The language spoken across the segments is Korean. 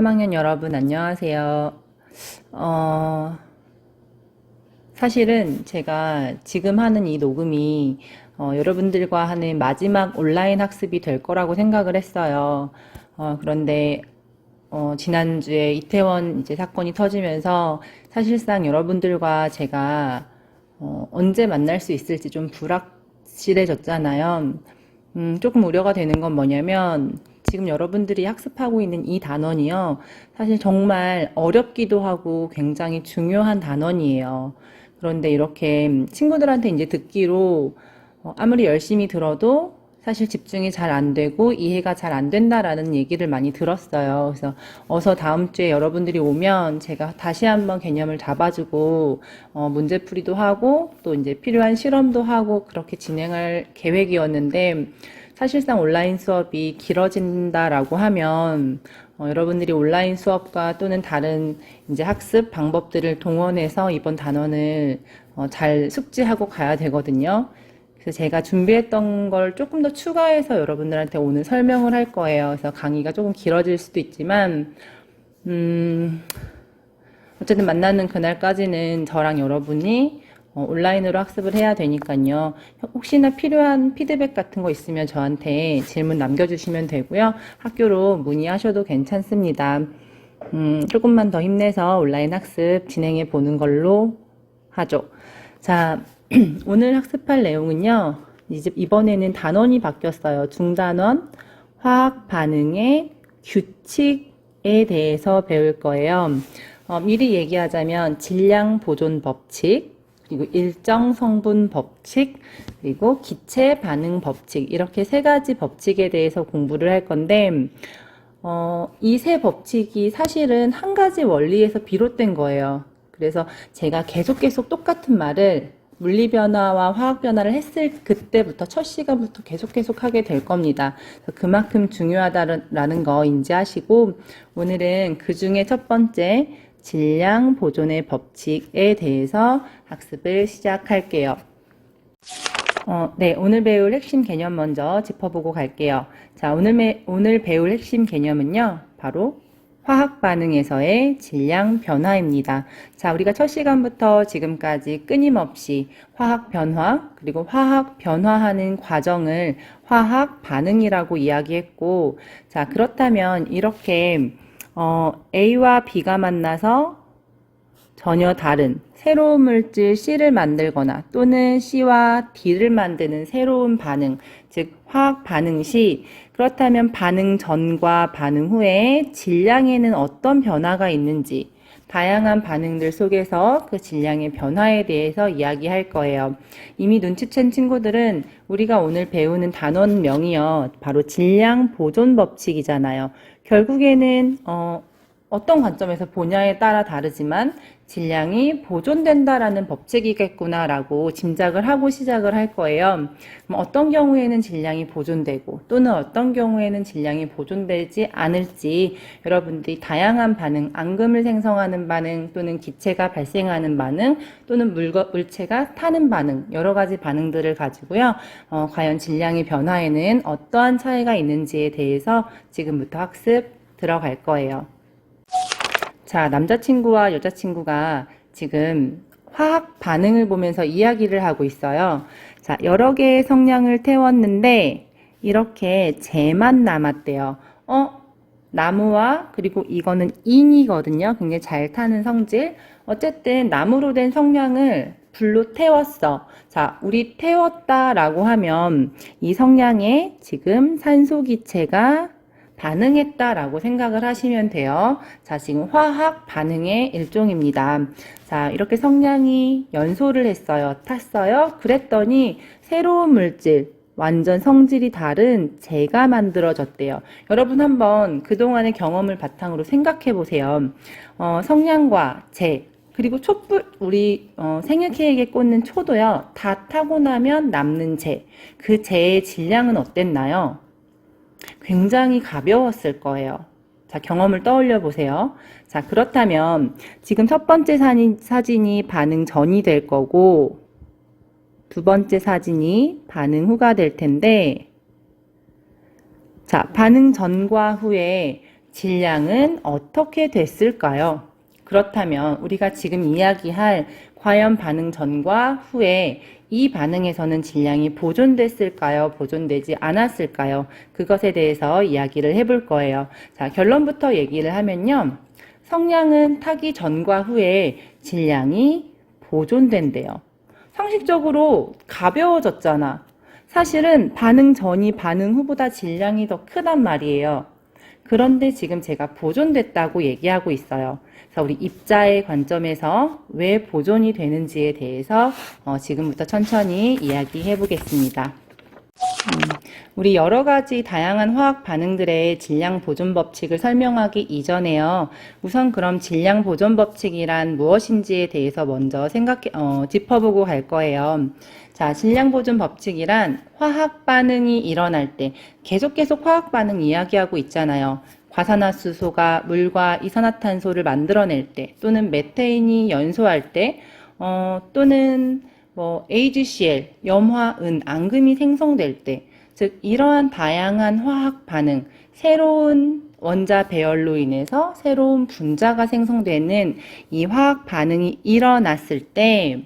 3학년 여러분 안녕하세요. 사실은 제가 지금 하는 이 녹음이 여러분들과 하는 마지막 온라인 학습이 될 거라고 생각을 했어요. 그런데 지난주에 이태원 이제 사건이 터지면서 사실상 여러분들과 제가 언제 만날 수 있을지 좀 불확실해졌잖아요. 조금 우려가 되는 건 뭐냐면 지금 여러분들이 학습하고 있는 이 단원이요. 사실 정말 어렵기도 하고 굉장히 중요한 단원이에요. 그런데 이렇게 친구들한테 이제 듣기로 아무리 열심히 들어도 사실 집중이 잘 안 되고 이해가 잘 안 된다라는 얘기를 많이 들었어요. 그래서 어서 다음 주에 여러분들이 오면 제가 다시 한번 개념을 잡아주고 문제풀이도 하고 또 이제 필요한 실험도 하고 그렇게 진행할 계획이었는데 사실상 온라인 수업이 길어진다라고 하면 여러분들이 온라인 수업과 또는 다른 이제 학습 방법들을 동원해서 이번 단원을 잘 숙지하고 가야 되거든요. 그래서 제가 준비했던 걸 조금 더 추가해서 여러분들한테 오늘 설명을 할 거예요. 그래서 강의가 조금 길어질 수도 있지만, 어쨌든 만나는 그날까지는 저랑 여러분이 온라인으로 학습을 해야 되니까요. 혹시나 필요한 피드백 같은 거 있으면 저한테 질문 남겨주시면 되고요. 학교로 문의하셔도 괜찮습니다. 조금만 더 힘내서 온라인 학습 진행해 보는 걸로 하죠. 자, 오늘 학습할 내용은요. 이제 이번에는 단원이 바뀌었어요. 중단원, 화학 반응의 규칙에 대해서 배울 거예요. 미리 얘기하자면 질량 보존 법칙, 그리고 일정 성분 법칙, 그리고 기체 반응 법칙, 이렇게 세 가지 법칙에 대해서 공부를 할 건데, 이 세 법칙이 사실은 한 가지 원리에서 비롯된 거예요. 그래서 제가 계속 똑같은 말을 물리 변화와 화학 변화를 했을 그때부터 첫 시간부터 계속 하게 될 겁니다. 그만큼 중요하다라는 거 인지하시고 오늘은 그 중에 첫 번째 질량 보존의 법칙에 대해서 학습을 시작할게요. 네, 오늘 배울 핵심 개념 먼저 짚어보고 갈게요. 자, 오늘 배울 핵심 개념은요, 바로 화학 반응에서의 질량 변화입니다. 자, 우리가 첫 시간부터 지금까지 끊임없이 화학 변화, 그리고 화학 변화하는 과정을 화학 반응이라고 이야기했고, 자, 그렇다면 이렇게, A와 B가 만나서 전혀 다른 새로운 물질 C를 만들거나 또는 C와 D를 만드는 새로운 반응, 즉 화학 반응 시 그렇다면 반응 전과 반응 후에 질량에는 어떤 변화가 있는지 다양한 반응들 속에서 그 질량의 변화에 대해서 이야기할 거예요. 이미 눈치챈 친구들은 우리가 오늘 배우는 단원명이요. 바로 질량 보존 법칙이잖아요. 결국에는 어떤 관점에서 보냐에 따라 다르지만 질량이 보존된다라는 법칙이겠구나라고 짐작을 하고 시작을 할 거예요. 그럼 어떤 경우에는 질량이 보존되고 또는 어떤 경우에는 질량이 보존되지 않을지 여러분들이 다양한 반응, 앙금을 생성하는 반응 또는 기체가 발생하는 반응 또는 물체가 타는 반응 여러 가지 반응들을 가지고요. 과연 질량의 변화에는 어떠한 차이가 있는지에 대해서 지금부터 학습 들어갈 거예요. 자, 남자친구와 여자친구가 지금 화학 반응을 보면서 이야기를 하고 있어요. 자, 여러 개의 성냥을 태웠는데 이렇게 재만 남았대요. 나무와 그리고 이거는 인이거든요. 굉장히 잘 타는 성질. 어쨌든 나무로 된 성냥을 불로 태웠어. 자, 우리 태웠다라고 하면 이 성냥에 지금 산소 기체가 반응했다라고 생각을 하시면 돼요. 자, 지금 화학 반응의 일종입니다. 자, 이렇게 성냥이 연소를 했어요. 탔어요. 그랬더니 새로운 물질, 완전 성질이 다른 재가 만들어졌대요. 여러분 한번 그동안의 경험을 바탕으로 생각해 보세요. 성냥과 재, 그리고 촛불, 우리 생일 케이크에 꽂는 초도요. 다 타고 나면 남는 재. 그 재의 질량은 어땠나요? 굉장히 가벼웠을 거예요. 자, 경험을 떠올려 보세요. 자, 그렇다면 지금 첫 번째 사진이 반응 전이 될 거고 두 번째 사진이 반응 후가 될 텐데 자, 반응 전과 후에 질량은 어떻게 됐을까요? 그렇다면 우리가 지금 이야기할 과연 반응 전과 후에 이 반응에서는 질량이 보존됐을까요? 보존되지 않았을까요? 그것에 대해서 이야기를 해볼 거예요. 자, 결론부터 얘기를 하면요. 성냥은 타기 전과 후에 질량이 보존된대요. 상식적으로 가벼워졌잖아. 사실은 반응 전이 반응 후보다 질량이 더 크단 말이에요. 그런데 지금 제가 보존됐다고 얘기하고 있어요. 그래서 우리 입자의 관점에서 왜 보존이 되는지에 대해서 지금부터 천천히 이야기해 보겠습니다. 우리 여러 가지 다양한 화학 반응들의 질량 보존 법칙을 설명하기 이전에요. 우선 그럼 질량 보존 법칙이란 무엇인지에 대해서 먼저 짚어보고 갈 거예요. 자, 질량 보존 법칙이란 화학 반응이 일어날 때 계속 화학 반응 이야기하고 있잖아요. 과산화수소가 물과 이산화탄소를 만들어낼 때, 또는 메테인이 연소할 때, 또는 AgCl, 염화은, 앙금이 생성될 때, 즉 이러한 다양한 화학 반응, 새로운 원자 배열로 인해서 새로운 분자가 생성되는 이 화학 반응이 일어났을 때,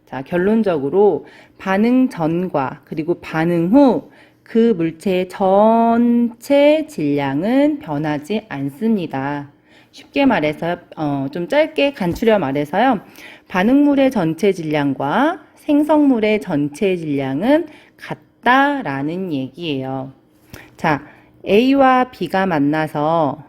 자, 결론적으로 반응 전과 그리고 반응 후 그 물체의 전체 질량은 변하지 않습니다. 쉽게 말해서 좀 짧게 간추려 말해서요. 반응물의 전체 질량과 생성물의 전체 질량은 같다라는 얘기예요. 자, A와 B가 만나서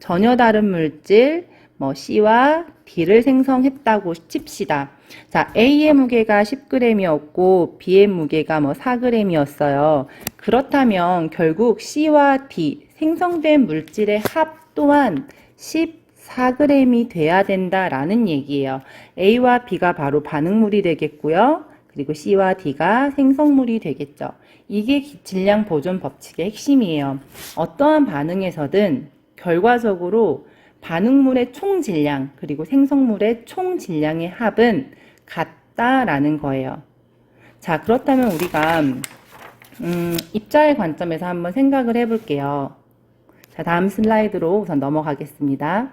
전혀 다른 물질 C와 D를 생성했다고 칩시다. 자, A의 무게가 10g이었고 B의 무게가 4g이었어요. 그렇다면 결국 C와 D 생성된 물질의 합 또한 14g이 돼야 된다라는 얘기예요. A와 B가 바로 반응물이 되겠고요. 그리고 C와 D가 생성물이 되겠죠. 이게 질량 보존 법칙의 핵심이에요. 어떠한 반응에서든 결과적으로 반응물의 총 질량 그리고 생성물의 총 질량의 합은 같다라는 거예요. 자, 그렇다면 우리가 입자의 관점에서 한번 생각을 해볼게요. 자, 다음 슬라이드로 우선 넘어가겠습니다.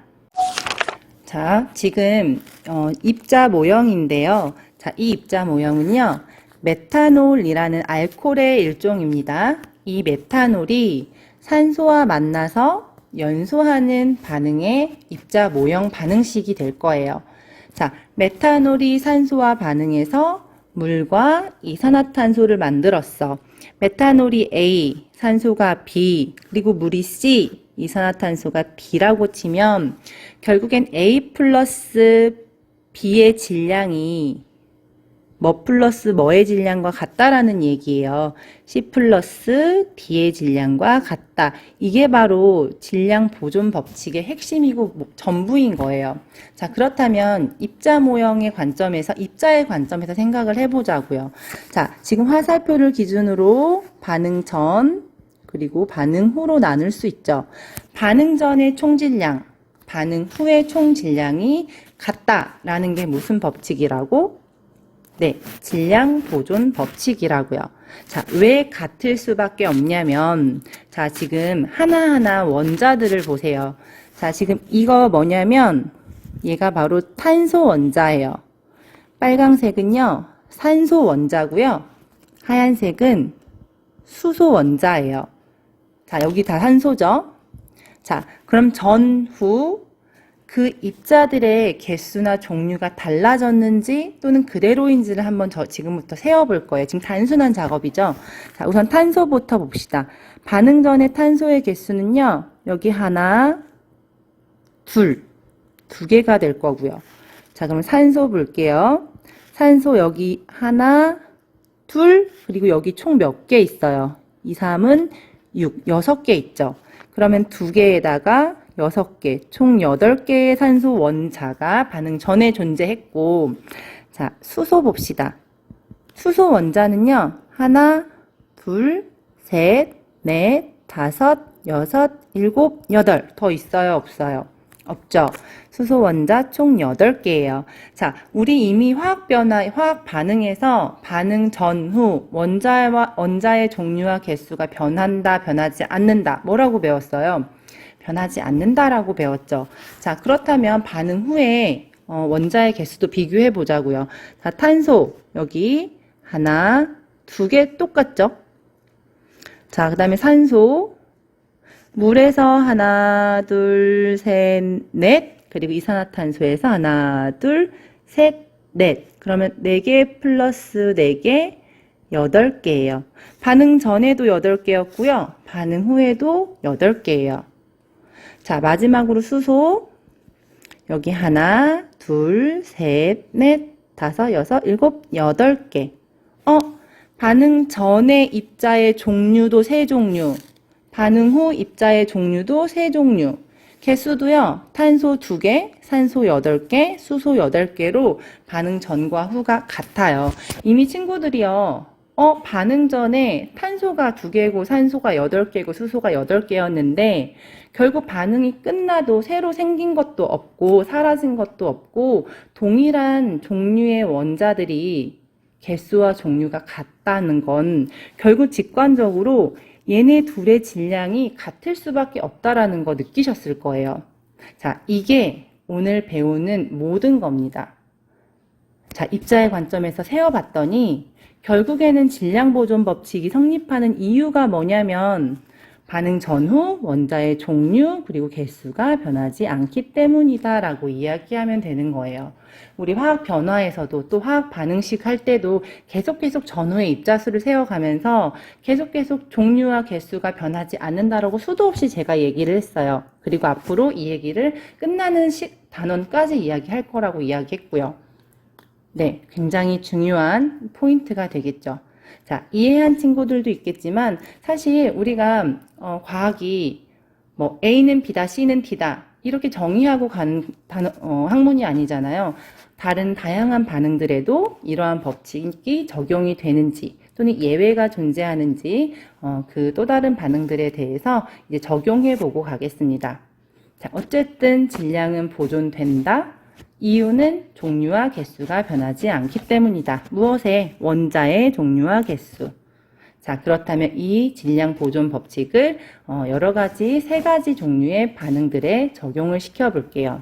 자, 지금 입자 모형인데요. 자, 이 입자 모형은요. 메탄올이라는 알코올의 일종입니다. 이 메탄올이 산소와 만나서 연소하는 반응의 입자 모형 반응식이 될 거예요. 자, 메탄올이 산소와 반응해서 물과 이산화탄소를 만들었어. 메탄올이 A, 산소가 B, 그리고 물이 C, 이산화탄소가 D라고 치면 결국엔 A 플러스 B의 질량이 뭐 플러스 뭐의 질량과 같다라는 얘기예요. C 플러스 D의 질량과 같다. 이게 바로 질량 보존 법칙의 핵심이고 전부인 거예요. 자, 그렇다면 입자 모형의 관점에서, 입자의 관점에서 생각을 해보자고요. 자, 지금 화살표를 기준으로 반응 전, 그리고 반응 후로 나눌 수 있죠. 반응 전의 총질량, 반응 후의 총질량이 같다라는 게 무슨 법칙이라고? 네, 질량 보존 법칙이라고요. 자, 왜 같을 수밖에 없냐면, 자, 지금 하나하나 원자들을 보세요. 자, 지금 이거 뭐냐면, 얘가 바로 탄소 원자예요. 빨강색은요, 산소 원자고요. 하얀색은 수소 원자예요. 자, 여기 다 산소죠? 자, 그럼 전후 그 입자들의 개수나 종류가 달라졌는지 또는 그대로인지를 한번 지금부터 세어볼 거예요. 지금 단순한 작업이죠. 자, 우선 탄소부터 봅시다. 반응 전의 탄소의 개수는요. 여기 하나, 두 개가 될 거고요. 자, 그럼 산소 볼게요. 산소 여기 하나, 둘, 그리고 여기 총 몇 개 있어요? 2, 3은 6, 6개 있죠. 그러면 두 개에다가 6개, 총 8개의 산소 원자가 반응 전에 존재했고, 자, 수소 봅시다. 수소 원자는요, 하나, 둘, 셋, 넷, 다섯, 여섯, 일곱, 여덟. 더 있어요, 없어요? 없죠. 수소 원자 총 8개예요. 자, 우리 이미 화학 반응에서 반응 전후 원자의 종류와 개수가 변한다, 변하지 않는다. 뭐라고 배웠어요? 변하지 않는다라고 배웠죠. 자, 그렇다면 반응 후에 원자의 개수도 비교해 보자고요. 자, 탄소 여기 하나, 두 개 똑같죠? 자, 그 다음에 산소 물에서 하나, 둘, 셋, 넷 그리고 이산화탄소에서 하나, 둘, 셋, 넷 그러면 4개 플러스 4개 8개예요. 반응 전에도 8개였고요. 반응 후에도 8개예요. 자, 마지막으로 수소 여기 하나, 둘, 셋, 넷, 다섯, 여섯, 일곱, 8개. 반응 전의 입자의 종류도 3종류. 반응 후 입자의 종류도 3종류. 개수도요. 탄소 2개, 산소 8개, 수소 8개로 반응 전과 후가 같아요. 이미 친구들이요. 반응 전에 탄소가 2개고 산소가 8개고 수소가 8개였는데 결국 반응이 끝나도 새로 생긴 것도 없고 사라진 것도 없고 동일한 종류의 원자들이 개수와 종류가 같다는 건 결국 직관적으로 얘네 둘의 질량이 같을 수밖에 없다라는 거 느끼셨을 거예요. 자, 이게 오늘 배우는 모든 겁니다. 자, 입자의 관점에서 세어봤더니 결국에는 질량 보존 법칙이 성립하는 이유가 뭐냐면 반응 전후 원자의 종류 그리고 개수가 변하지 않기 때문이다 라고 이야기하면 되는 거예요. 우리 화학 변화에서도 또 화학 반응식 할 때도 계속 전후의 입자수를 세어가면서 계속 종류와 개수가 변하지 않는다라고 수도 없이 제가 얘기를 했어요. 그리고 앞으로 이 얘기를 끝나는 단원까지 이야기할 거라고 이야기했고요. 네, 굉장히 중요한 포인트가 되겠죠. 자, 이해한 친구들도 있겠지만 사실 우리가 과학이 뭐 A는 B다, C는 D다 이렇게 정의하고 간 학문이 아니잖아요. 다른 다양한 반응들에도 이러한 법칙이 적용이 되는지 또는 예외가 존재하는지 그 또 다른 반응들에 대해서 이제 적용해 보고 가겠습니다. 자, 어쨌든 질량은 보존된다. 이유는 종류와 개수가 변하지 않기 때문이다. 무엇에? 원자의 종류와 개수. 자, 그렇다면 이 질량 보존 법칙을 여러 가지, 3가지 종류의 반응들에 적용을 시켜 볼게요.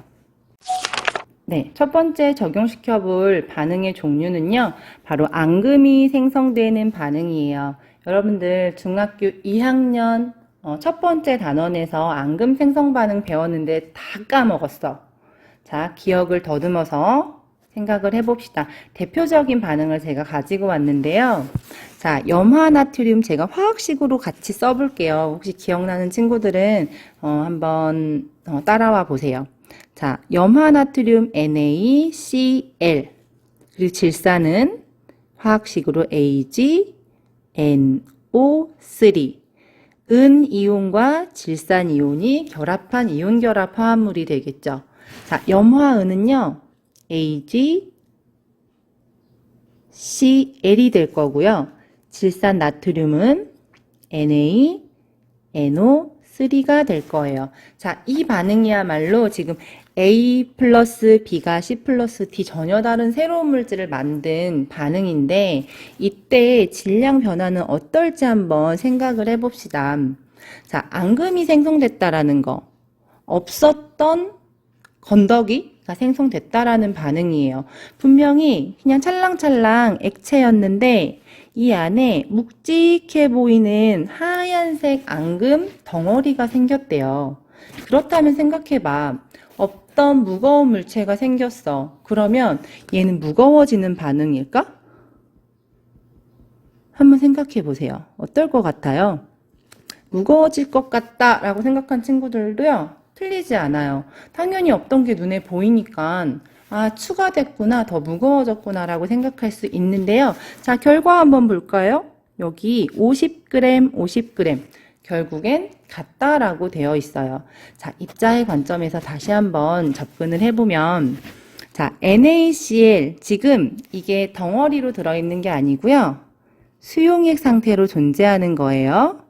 네, 첫 번째 적용시켜 볼 반응의 종류는요, 바로 앙금이 생성되는 반응이에요. 여러분들 중학교 2학년 첫 번째 단원에서 앙금 생성 반응 배웠는데 다 까먹었어. 자, 기억을 더듬어서 생각을 해봅시다. 대표적인 반응을 제가 가지고 왔는데요. 자, 염화나트륨 제가 화학식으로 같이 써볼게요. 혹시 기억나는 친구들은 한번 따라와 보세요. 자, 염화나트륨 NaCl 그리고 질산은 화학식으로 AgNO3 은이온과 질산이온이 결합한 이온결합 화합물이 되겠죠. 자, 염화은은요, AgCl이 될 거고요. 질산 나트륨은 NaNO3가 될 거예요. 자, 이 반응이야말로 지금 A 플러스 B가 C 플러스 D 전혀 다른 새로운 물질을 만든 반응인데 이때 질량 변화는 어떨지 한번 생각을 해봅시다. 자, 앙금이 생성됐다라는 거. 없었던 건더기가 생성됐다라는 반응이에요. 분명히 그냥 찰랑찰랑 액체였는데 이 안에 묵직해 보이는 하얀색 앙금 덩어리가 생겼대요. 그렇다면 생각해봐. 없던 무거운 물체가 생겼어. 그러면 얘는 무거워지는 반응일까? 한번 생각해 보세요. 어떨 것 같아요? 무거워질 것 같다라고 생각한 친구들도요. 틀리지 않아요. 당연히 없던 게 눈에 보이니까 아, 추가됐구나, 더 무거워졌구나 라고 생각할 수 있는데요. 자, 결과 한번 볼까요? 여기 50g, 50g 결국엔 같다라고 되어 있어요. 자, 입자의 관점에서 다시 한번 접근을 해보면 자, NaCl 지금 이게 덩어리로 들어있는 게 아니고요. 수용액 상태로 존재하는 거예요.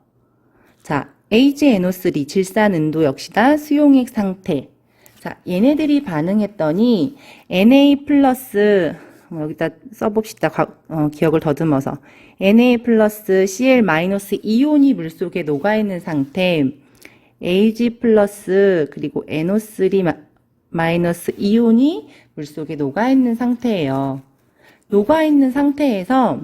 자, AgNO3 질산은도 역시나 수용액 상태. 자, 얘네들이 반응했더니 Na 플러스 여기다 써봅시다. 기억을 더듬어서 Na 플러스 Cl 마이너스 이온이 물속에 녹아있는 상태 Ag 플러스 그리고 NO3 마이너스 이온이 물속에 녹아있는 상태예요. 녹아있는 상태에서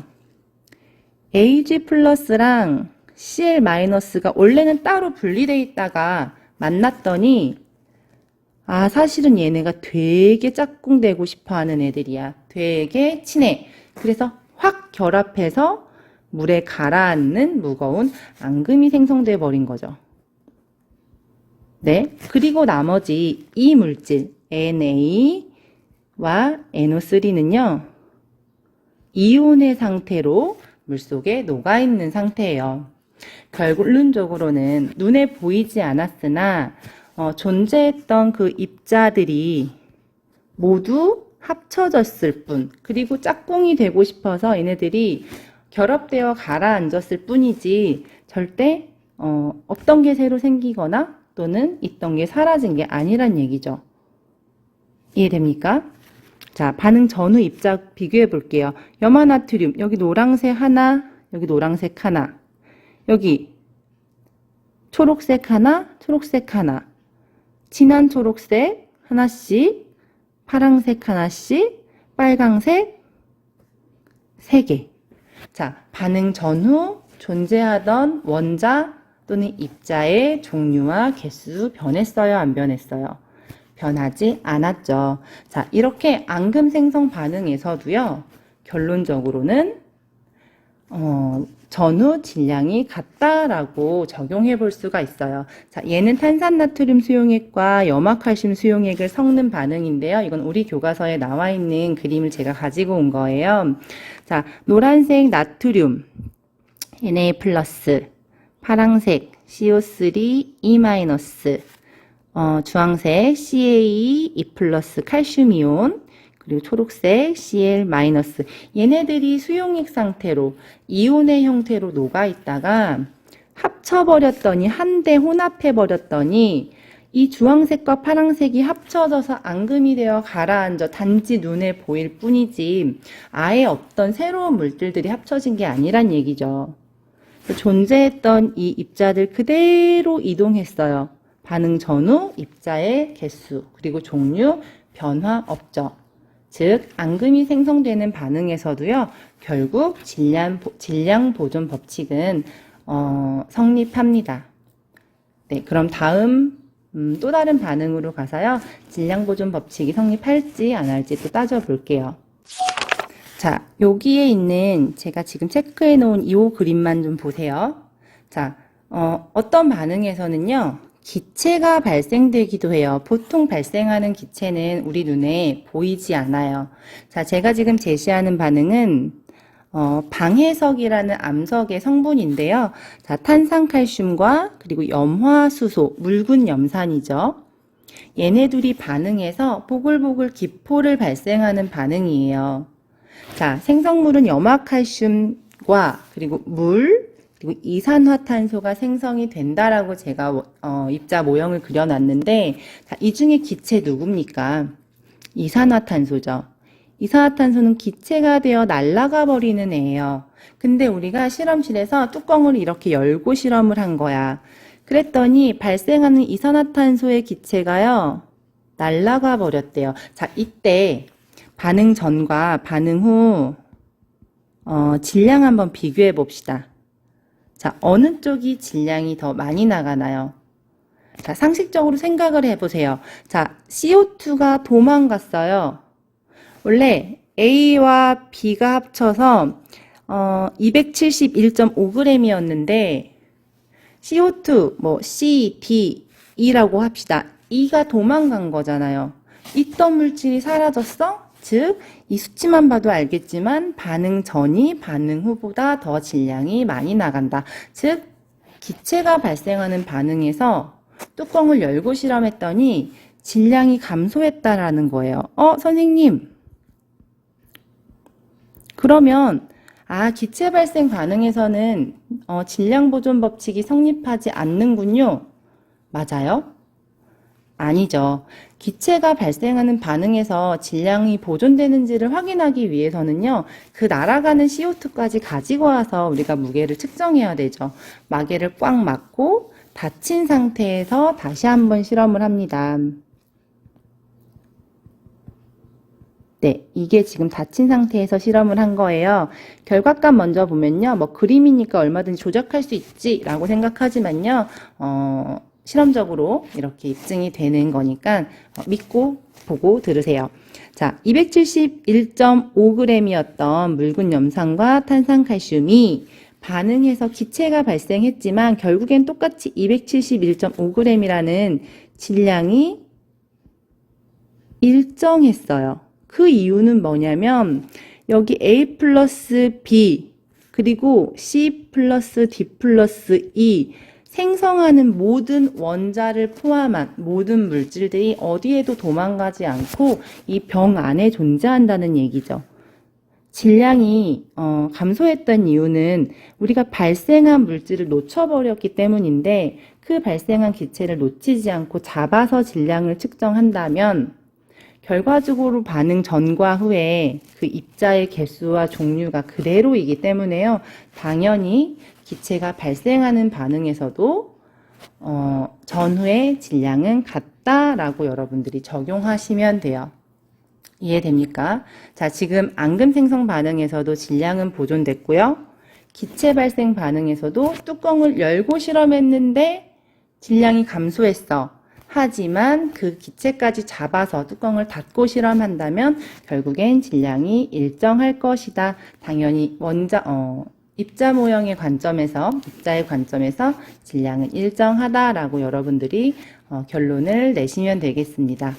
Ag 플러스랑 Cl 마이너스가 원래는 따로 분리되어 있다가 만났더니 사실은 얘네가 되게 짝꿍되고 싶어 하는 애들이야. 되게 친해. 그래서 확 결합해서 물에 가라앉는 무거운 앙금이 생성돼 버린 거죠. 네. 그리고 나머지 이 물질 NA와 NO3는요. 이온의 상태로 물속에 녹아있는 상태예요. 결론적으로는 눈에 보이지 않았으나 존재했던 그 입자들이 모두 합쳐졌을 뿐, 그리고 짝꿍이 되고 싶어서 얘네들이 결합되어 가라앉았을 뿐이지 절대 없던 게 새로 생기거나 또는 있던 게 사라진 게 아니란 얘기죠. 이해됩니까? 자, 반응 전후 입자 비교해 볼게요. 염화나트륨, 여기 노란색 하나, 여기 노란색 하나, 여기 초록색 하나, 초록색 하나, 진한 초록색 하나씩, 파랑색 하나씩, 빨강색 3개. 자, 반응 전후 존재하던 원자 또는 입자의 종류와 개수 변했어요? 안 변했어요? 변하지 않았죠. 자, 이렇게 앙금 생성 반응에서도요, 결론적으로는 전후 질량이 같다라고 적용해 볼 수가 있어요. 자, 얘는 탄산나트륨 수용액과 염화칼슘 수용액을 섞는 반응인데요. 이건 우리 교과서에 나와 있는 그림을 제가 가지고 온 거예요. 자, 노란색 나트륨 Na+, 파랑색 CO3 E-, 주황색 CaE E+ 칼슘이온, 그리고 초록색 Cl-, 얘네들이 수용액 상태로 이온의 형태로 녹아 있다가 합쳐버렸더니 한데 혼합해버렸더니 이 주황색과 파란색이 합쳐져서 앙금이 되어 가라앉아 단지 눈에 보일 뿐이지 아예 없던 새로운 물질들이 합쳐진 게 아니란 얘기죠. 존재했던 이 입자들 그대로 이동했어요. 반응 전후 입자의 개수 그리고 종류 변화 없죠. 즉 앙금이 생성되는 반응에서도요. 결국 질량 보존 법칙은 성립합니다. 네, 그럼 다음 또 다른 반응으로 가서요. 질량 보존 법칙이 성립할지 안 할지 또 따져볼게요. 자, 여기에 있는 제가 지금 체크해 놓은 이 그림만 좀 보세요. 자, 어떤 반응에서는요. 기체가 발생되기도 해요. 보통 발생하는 기체는 우리 눈에 보이지 않아요. 자, 제가 지금 제시하는 반응은 방해석이라는 암석의 성분인데요. 자, 탄산칼슘과 그리고 염화수소, 묽은 염산이죠. 얘네 둘이 반응해서 보글보글 기포를 발생하는 반응이에요. 자, 생성물은 염화칼슘과 그리고 물, 그리고 이산화탄소가 생성이 된다라고 제가 입자 모형을 그려놨는데, 자, 이 중에 기체 누굽니까? 이산화탄소죠. 이산화탄소는 기체가 되어 날아가 버리는 애예요. 근데 우리가 실험실에서 뚜껑을 이렇게 열고 실험을 한 거야. 그랬더니 발생하는 이산화탄소의 기체가요, 날아가 버렸대요. 자, 이때 반응 전과 반응 후 질량 한번 비교해 봅시다. 자, 어느 쪽이 질량이 더 많이 나가나요? 자, 상식적으로 생각을 해보세요. 자, CO2가 도망갔어요. 원래 A와 B가 합쳐서 271.5g이었는데 CO2, C, D, E라고 합시다. E가 도망간 거잖아요. 있던 물질이 사라졌어? 즉, 이 수치만 봐도 알겠지만 반응 전이 반응 후보다 더 질량이 많이 나간다. 즉, 기체가 발생하는 반응에서 뚜껑을 열고 실험했더니 질량이 감소했다라는 거예요. 선생님. 그러면 기체 발생 반응에서는 질량 보존 법칙이 성립하지 않는군요. 맞아요? 아니죠. 기체가 발생하는 반응에서 질량이 보존되는지를 확인하기 위해서는요, 그 날아가는 CO2까지 가지고 와서 우리가 무게를 측정해야 되죠. 마개를 꽉 막고 닫힌 상태에서 다시 한번 실험을 합니다. 네, 이게 지금 닫힌 상태에서 실험을 한 거예요. 결과값 먼저 보면요. 뭐 그림이니까 얼마든지 조작할 수 있지라고 생각하지만요. 실험적으로 이렇게 입증이 되는 거니까 믿고 보고 들으세요. 자, 271.5g이었던 묽은 염산과 탄산칼슘이 반응해서 기체가 발생했지만 결국엔 똑같이 271.5g이라는 질량이 일정했어요. 그 이유는 뭐냐면 여기 A 플러스 B 그리고 C 플러스 D 플러스 E 생성하는 모든 원자를 포함한 모든 물질들이 어디에도 도망가지 않고 이 병 안에 존재한다는 얘기죠. 질량이 감소했던 이유는 우리가 발생한 물질을 놓쳐버렸기 때문인데 그 발생한 기체를 놓치지 않고 잡아서 질량을 측정한다면 결과적으로 반응 전과 후에 그 입자의 개수와 종류가 그대로이기 때문에요. 당연히 기체가 발생하는 반응에서도 전후의 질량은 같다라고 여러분들이 적용하시면 돼요. 이해됩니까? 자, 지금 앙금 생성 반응에서도 질량은 보존됐고요. 기체 발생 반응에서도 뚜껑을 열고 실험했는데 질량이 감소했어. 하지만 그 기체까지 잡아서 뚜껑을 닫고 실험한다면 결국엔 질량이 일정할 것이다. 당연히 입자 모형의 관점에서, 입자의 관점에서 질량은 일정하다라고 여러분들이 결론을 내시면 되겠습니다.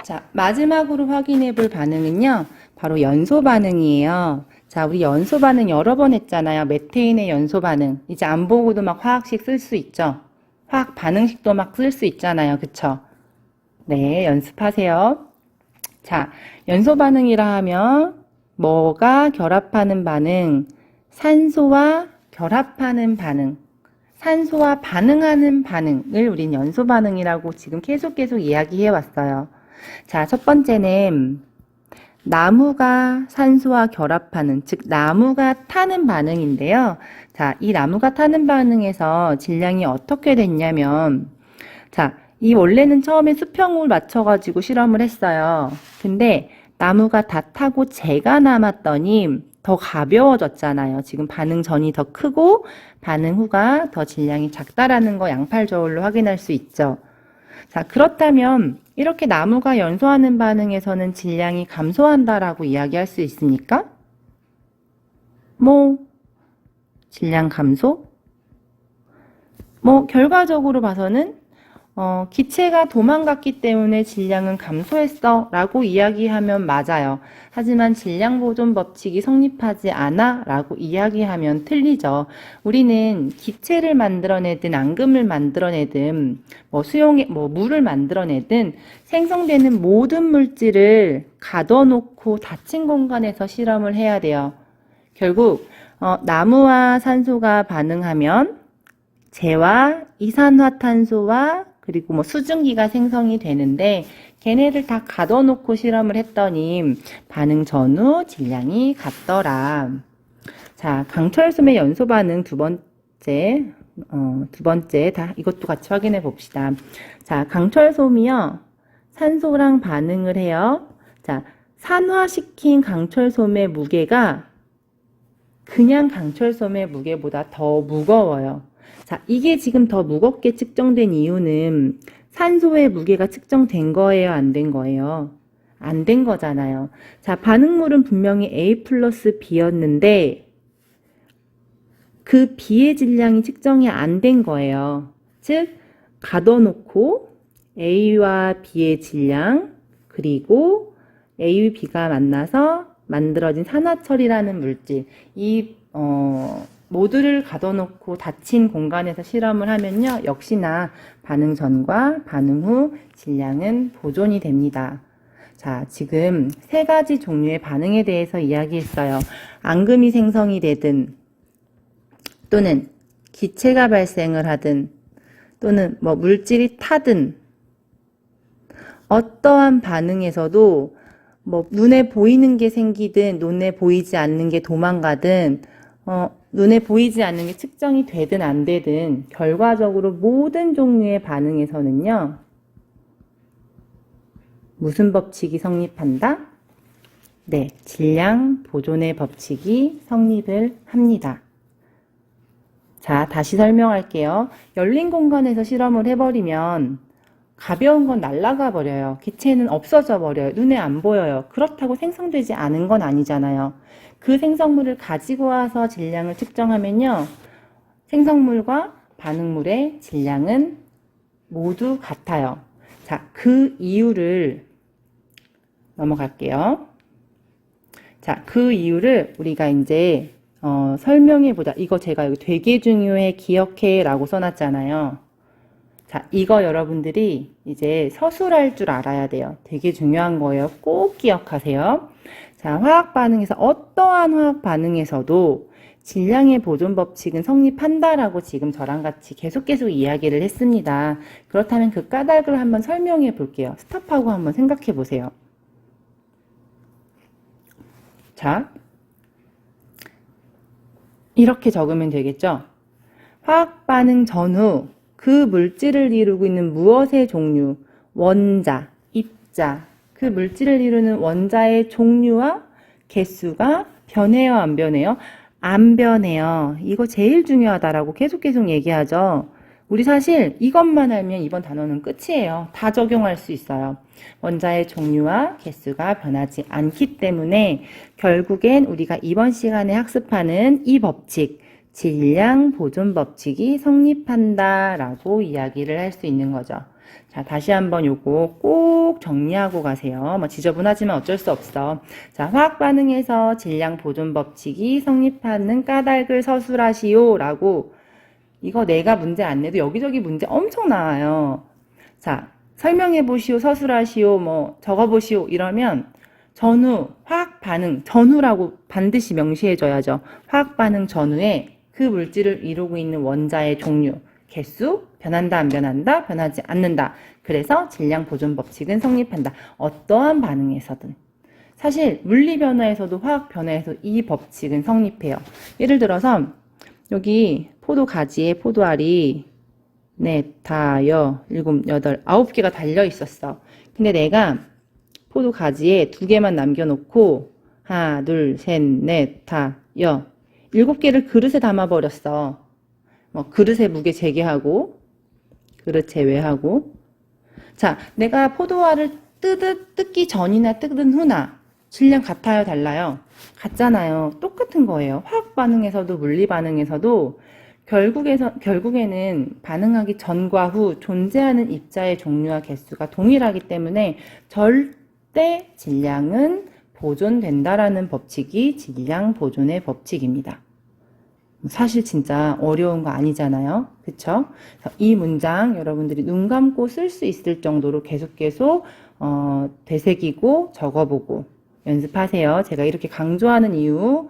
자, 마지막으로 확인해 볼 반응은요, 바로 연소 반응이에요. 자, 우리 연소 반응 여러 번 했잖아요. 메테인의 연소 반응. 이제 안 보고도 막 화학식 쓸 수 있죠. 화학 반응식도 막 쓸 수 있잖아요. 그쵸? 네, 연습하세요. 자, 연소 반응이라 하면 뭐가 결합하는 반응? 산소와 결합하는 반응. 산소와 반응하는 반응을 우린 연소 반응이라고 지금 계속 이야기해 왔어요. 자, 첫 번째는 나무가 산소와 결합하는, 즉 나무가 타는 반응인데요. 자, 이 나무가 타는 반응에서 질량이 어떻게 됐냐면, 자, 이 원래는 처음에 수평을 맞춰가지고 실험을 했어요. 근데 나무가 다 타고 재가 남았더니 더 가벼워졌잖아요. 지금 반응 전이 더 크고 반응 후가 더 질량이 작다라는 거 양팔 저울로 확인할 수 있죠. 자, 그렇다면 이렇게 나무가 연소하는 반응에서는 질량이 감소한다라고 이야기할 수 있습니까? 질량 감소? 결과적으로 봐서는 기체가 도망갔기 때문에 질량은 감소했어 라고 이야기하면 맞아요. 하지만 질량 보존 법칙이 성립하지 않아 라고 이야기하면 틀리죠. 우리는 기체를 만들어내든 앙금을 만들어내든 물을 만들어내든 생성되는 모든 물질을 가둬놓고 닫힌 공간에서 실험을 해야 돼요. 결국 나무와 산소가 반응하면 재와 이산화탄소와 그리고 수증기가 생성이 되는데 걔네를 다 가둬놓고 실험을 했더니 반응 전후 질량이 같더라. 자, 강철솜의 연소 반응 두 번째 이것도 같이 확인해 봅시다. 자, 강철솜이요. 산소랑 반응을 해요. 자, 산화시킨 강철솜의 무게가 그냥 강철솜의 무게보다 더 무거워요. 자, 이게 지금 더 무겁게 측정된 이유는 산소의 무게가 측정된 거예요? 안 된 거예요? 안 된 거잖아요. 자, 반응물은 분명히 A 플러스 B였는데 그 B의 질량이 측정이 안 된 거예요. 즉, 가둬놓고 A와 B의 질량 그리고 A와 B가 만나서 만들어진 산화철이라는 물질 모두를 가둬놓고 닫힌 공간에서 실험을 하면요. 역시나 반응 전과 반응 후 질량은 보존이 됩니다. 자, 지금 세 가지 종류의 반응에 대해서 이야기했어요. 앙금이 생성이 되든 또는 기체가 발생을 하든 또는 물질이 타든 어떠한 반응에서도 눈에 보이는 게 생기든 눈에 보이지 않는 게 도망가든 눈에 보이지 않는 게 측정이 되든 안 되든 결과적으로 모든 종류의 반응에서는요. 무슨 법칙이 성립한다? 네, 질량 보존의 법칙이 성립을 합니다. 자, 다시 설명할게요. 열린 공간에서 실험을 해버리면 가벼운 건 날아가 버려요. 기체는 없어져 버려요. 눈에 안 보여요. 그렇다고 생성되지 않은 건 아니잖아요. 그 생성물을 가지고 와서 질량을 측정하면요. 생성물과 반응물의 질량은 모두 같아요. 자, 그 이유를 넘어갈게요. 자, 그 이유를 우리가 이제 설명해 보자. 이거 제가 여기 되게 중요해, 기억해 라고 써놨잖아요. 자, 이거 여러분들이 이제 서술할 줄 알아야 돼요. 되게 중요한 거예요. 꼭 기억하세요. 자, 화학 반응에서 어떠한 화학 반응에서도 질량의 보존 법칙은 성립한다라고 지금 저랑 같이 계속 이야기를 했습니다. 그렇다면 그 까닭을 한번 설명해 볼게요. 스탑하고 한번 생각해 보세요. 자, 이렇게 적으면 되겠죠? 화학 반응 전후 그 물질을 이루고 있는 무엇의 종류, 원자, 입자, 그 물질을 이루는 원자의 종류와 개수가 변해요, 안 변해요? 안 변해요. 이거 제일 중요하다라고 계속 얘기하죠. 우리 사실 이것만 알면 이번 단어는 끝이에요. 다 적용할 수 있어요. 원자의 종류와 개수가 변하지 않기 때문에 결국엔 우리가 이번 시간에 학습하는 이 법칙, 질량 보존 법칙이 성립한다라고 이야기를 할 수 있는 거죠. 자, 다시 한번 요거 꼭 정리하고 가세요. 뭐 지저분하지만 어쩔 수 없어. 자, 화학 반응에서 질량 보존 법칙이 성립하는 까닭을 서술하시오 라고, 이거 내가 문제 안 내도 여기저기 문제 엄청 나와요. 자, 설명해 보시오, 서술하시오, 뭐 적어 보시오 이러면 전후, 화학 반응 전후라고 반드시 명시해줘야죠. 화학 반응 전후에 그 물질을 이루고 있는 원자의 종류, 개수, 변한다, 안 변한다, 변하지 않는다. 그래서 질량 보존 법칙은 성립한다. 어떠한 반응에서든. 사실 물리 변화에서도 화학 변화에서도 이 법칙은 성립해요. 예를 들어서 여기 포도 가지에 포도알이 넷, 다, 여, 일곱, 여덟, 9개가 달려 있었어. 근데 내가 포도 가지에 2개만 남겨놓고 하나, 둘, 셋, 넷, 다, 여 7개를 그릇에 담아버렸어. 뭐 그릇에 무게 재개하고 그릇 제외하고. 자, 내가 포도알을 뜯기 전이나 뜯은 후나 질량 같아요, 달라요? 같잖아요. 똑같은 거예요. 화학 반응에서도 물리 반응에서도 결국에는 반응하기 전과 후 존재하는 입자의 종류와 개수가 동일하기 때문에 절대 질량은 보존된다라는 법칙이 질량 보존의 법칙입니다. 사실 진짜 어려운 거 아니잖아요. 그쵸? 이 문장 여러분들이 눈 감고 쓸 수 있을 정도로 계속 되새기고 적어보고 연습하세요. 제가 이렇게 강조하는 이유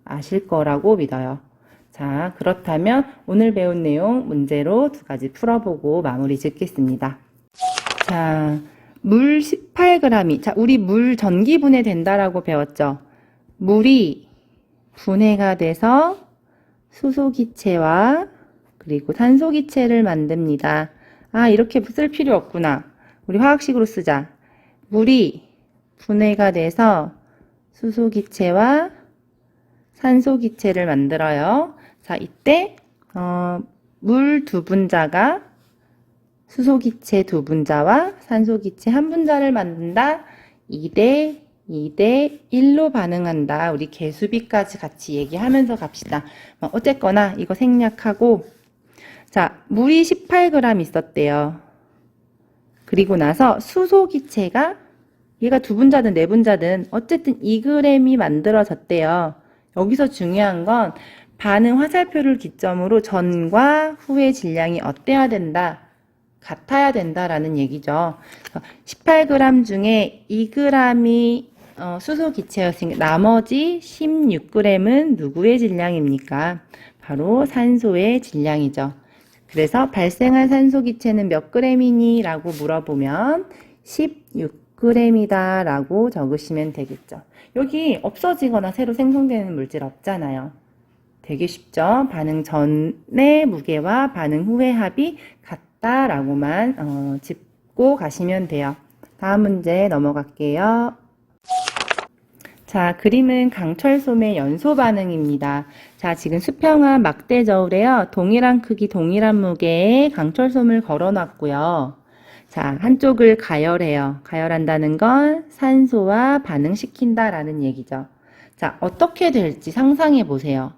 아실 거라고 믿어요. 자, 그렇다면 오늘 배운 내용 문제로 2가지 풀어보고 마무리 짓겠습니다. 자, 물 18g이, 자, 우리 물 전기 분해된다라고 배웠죠? 물이 분해가 돼서 수소기체와 그리고 산소기체를 만듭니다. 아, 이렇게 쓸 필요 없구나. 우리 화학식으로 쓰자. 물이 분해가 돼서 수소기체와 산소기체를 만들어요. 자, 이때 물 2분자가 수소기체 2분자와 산소기체 1분자를 만든다. 2대 1로 반응한다. 우리 개수비까지 같이 얘기하면서 갑시다. 어쨌거나 이거 생략하고, 자, 물이 18g 있었대요. 그리고 나서 수소기체가 얘가 2분자든 4분자든 어쨌든 2g이 만들어졌대요. 여기서 중요한 건 반응 화살표를 기점으로 전과 후의 질량이 어때야 된다? 같아야 된다라는 얘기죠. 18g 중에 2g이 수소기체였으니까 나머지 16g은 누구의 질량입니까? 바로 산소의 질량이죠. 그래서 발생한 산소기체는 몇 g이니? 라고 물어보면 16g이다 라고 적으시면 되겠죠. 여기 없어지거나 새로 생성되는 물질 없잖아요. 되게 쉽죠? 반응 전의 무게와 반응 후의 합이 같다라고만 짚고 가시면 돼요. 다음 문제 넘어갈게요. 자, 그림은 강철솜의 연소 반응입니다. 자, 지금 수평한 막대 저울에요. 동일한 크기, 동일한 무게의 강철솜을 걸어 놨고요. 자, 한쪽을 가열해요. 가열한다는 건 산소와 반응시킨다라는 얘기죠. 자, 어떻게 될지 상상해 보세요.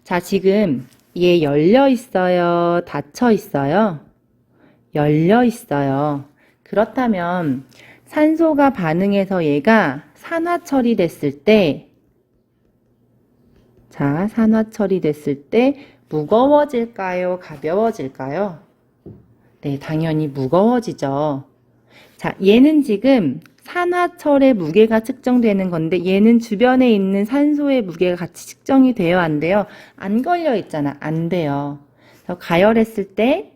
자, 지금 얘 열려 있어요? 닫혀 있어요? 열려 있어요. 그렇다면 산소가 반응해서 얘가 산화 처리됐을 때, 자, 산화 처리됐을 때 무거워질까요? 가벼워질까요? 네, 당연히 무거워지죠. 자, 얘는 지금 산화철의 무게가 측정되는 건데 얘는 주변에 있는 산소의 무게가 같이 측정이 돼요? 안 돼요? 안 걸려 있잖아. 안 돼요. 그래서 가열했을 때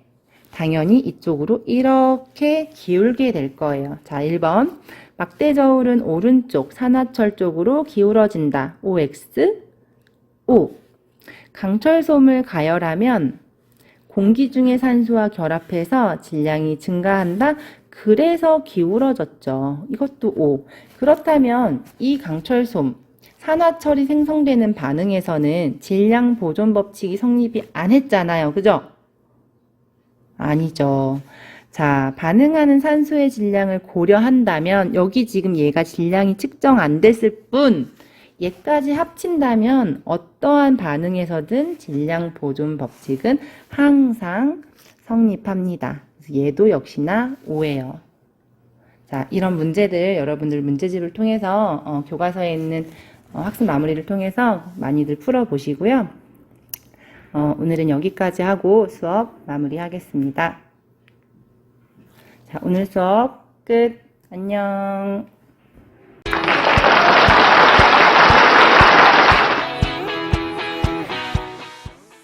당연히 이쪽으로 이렇게 기울게 될 거예요. 자, 1번. 막대 저울은 오른쪽 산화철 쪽으로 기울어진다. OX, O. 강철솜을 가열하면 공기 중의 산소와 결합해서 질량이 증가한다. 그래서 기울어졌죠. 이것도 O. 그렇다면 이 강철솜, 산화철이 생성되는 반응에서는 질량 보존 법칙이 성립이 안 했잖아요. 그죠? 아니죠. 자, 반응하는 산소의 질량을 고려한다면 여기 지금 얘가 질량이 측정 안 됐을 뿐 얘까지 합친다면 어떠한 반응에서든 질량 보존 법칙은 항상 성립합니다. 그래서 얘도 역시나 O예요. 자, 이런 문제들 여러분들 문제집을 통해서 교과서에 있는 학습 마무리를 통해서 많이들 풀어보시고요. 오늘은 여기까지 하고 수업 마무리하겠습니다. 자, 오늘 수업 끝. 안녕.